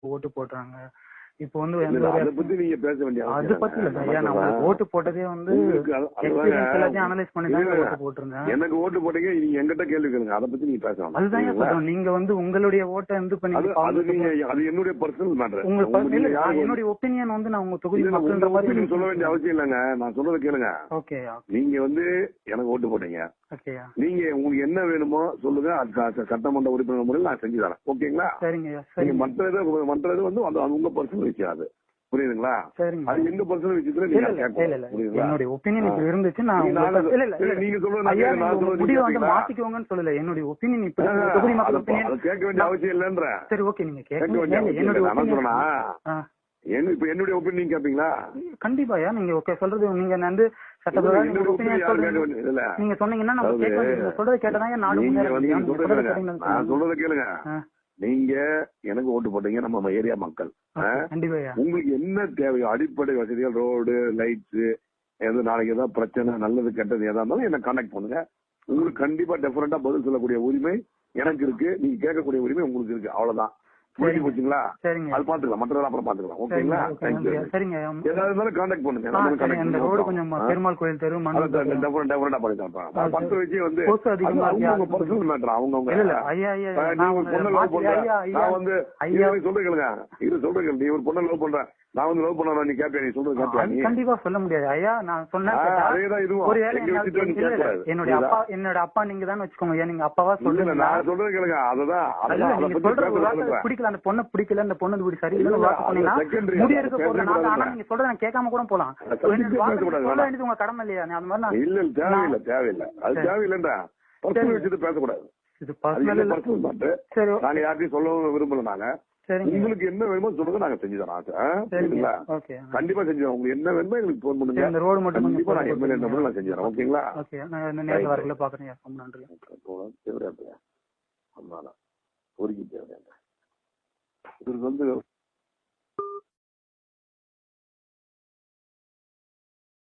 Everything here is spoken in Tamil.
ஓட்டு போடுறாங்க. இப்போ வந்து அதை பத்தி நீங்க பேச வேண்டிய அது பத்தி இல்ல ஐயா, நான் உங்களுக்கு ஓட்டு போட்டதே வந்து எல்லாத்தையும் அனலைஸ் பண்ணி தான் ஓட்டு போட்டிருந்தேன். எனக்கு ஓட்டு போட்டீங்க, நீங்க எங்கிட்ட கேள்வி கேளுங்க, அதை பத்தி நீங்க பேசலாம். அதுதான் சொல்றேன், நீங்க வந்து உங்களுடைய ஓட்டை வந்து பண்ணி அது என்னுடைய பர்சனல் மேட்டர். என்னுடைய ஒப்பீனியன் வந்து நான் உங்க தொகுதி மக்கள்ன்ற மாதிரி நீங்க சொல்ல வேண்டிய அவசியம் இல்லைங்க. நான் சொல்றத கேளுங்க. ஓகே, நீங்க வந்து எனக்கு ஓட்டு போட்டீங்க, நீங்க உங்களுக்கு என்ன வேணுமோ சொல்லுங்க, சட்டமன்ற உறுப்பினர் முறையில் நான் செஞ்சு தரேன். ஓகேங்களா? சரிங்க. மற்றது வந்து உங்க பர்சனல் விஷயம், அது புரியுதுங்களா? அது எங்க பர்சனல் விஷயத்துல என்னுடைய ஒப்பீனியன் இப்ப இருந்துச்சு. நீங்க சொல்றது மாத்திக்கோங்கன்னு சொல்லல, என்னுடைய ஒப்பீனியன் இப்ப தொகுதி மக்கள் ஒப்பீனியன் கேட்க வேண்டிய அவசியம் இல்லன்ற. சரி, ஓகே, நீங்க கேட்க இப்ப என்னுடைய ஒப்பீனியன் கேப்பீங்களா? கண்டிப்பாயா, நீங்க ஓகே சொல்றது நீங்க வந்து சட்டப்படி நீங்க சொன்னீங்கன்னா நம்ம சொல்றதை கேட்டதான் நாடு. நான் சொல்றதை கேளுங்க. நீங்க எனக்கு ஓட்டு போட்டீங்க, நம்ம ஏரியா மக்கள். உங்களுக்கு என்ன தேவையோ அடிப்படை வசதிகள், ரோடு, லைட்ஸ், எது நாளைக்கு ஏதாவது பிரச்சனை, நல்லது கெட்டது ஏதா இருந்தாலும் என்ன கான்டாக்ட் பண்ணுங்க. உங்களுக்கு கண்டிப்பா டெஃபரெண்டா பதில் சொல்லக்கூடிய உரிமை எனக்கு இருக்கு, நீங்க கேட்கக்கூடிய உரிமை உங்களுக்கு இருக்கு. அவ்வளவுதான். போச்சுங்களா? அது பாத்துக்கலாம், மற்றதெல்லாம் அப்புறம் பாத்துக்கலாம். ஓகேங்களா? ஏதாவது இருந்தாலும் கான்டாக்ட் பண்ணுங்க. பெருமாள் கோயில் தெரு டெஃபரெண்டா பண்ணி தரேன். 10 விஷயம் வந்து அவங்க பர்சனல் மேட்டர். அவங்க நான் வந்து சொல்றீங்க, இது சொல்றீங்க, நீ ஒரு பொண்ணை லவ் பண்ற, நான் வந்து லவ் பண்ண, நீ கேட்பியா? நீ சொல்றது கேட்பியா? கண்டிப்பா சொல்ல முடியாது ஐயா. நான் சொன்னேன் என்னோட அப்பா நீங்க தான் வச்சுக்கோங்க ஐயா. நீங்க அப்பாவா சொல்லுங்க. நான் சொல்றது கேளுங்க. அதுதான் பிடிக்கல, அந்த பொண்ணு பிடிக்கல, அந்த பொண்ணு இப்படி சரியில்லை முடியெடுக்க போறேன். ஆனா நீங்க சொல்ற நான் கேட்காம கூட போலாம். சொல்ல வேண்டியது உங்க கடமை இல்லையா? அந்த மாதிரி இல்ல, தேவையில்லை. அது தேவையில்லைன்றா பர்சனல் விஷயத்தை பேசக்கூடாது. இது பர்சனல் நாங்க யார்ட்டையும் சொல்லவும் விரும்பல. நாங்க உங்களுக்கு என்ன வேணுமோ சொல்லுங்க, நாங்க செஞ்சு தரோம். சரிங்களா? கண்டிப்பா செஞ்சு தரோம். உங்களுக்கு என்ன வேணுமோ எங்களுக்கு போன் பண்ணுங்க. இந்த ரோடு மட்டும் கண்டிப்பா நான் எம்எல்ஏ நம்பர் நான் செஞ்சு தரேன். ஓகேங்களா? நான் நேர்ல வரல பாக்குறேன். நன்றி. தேவையா பொறுக்கி தேவையா இவருக்கு வந்து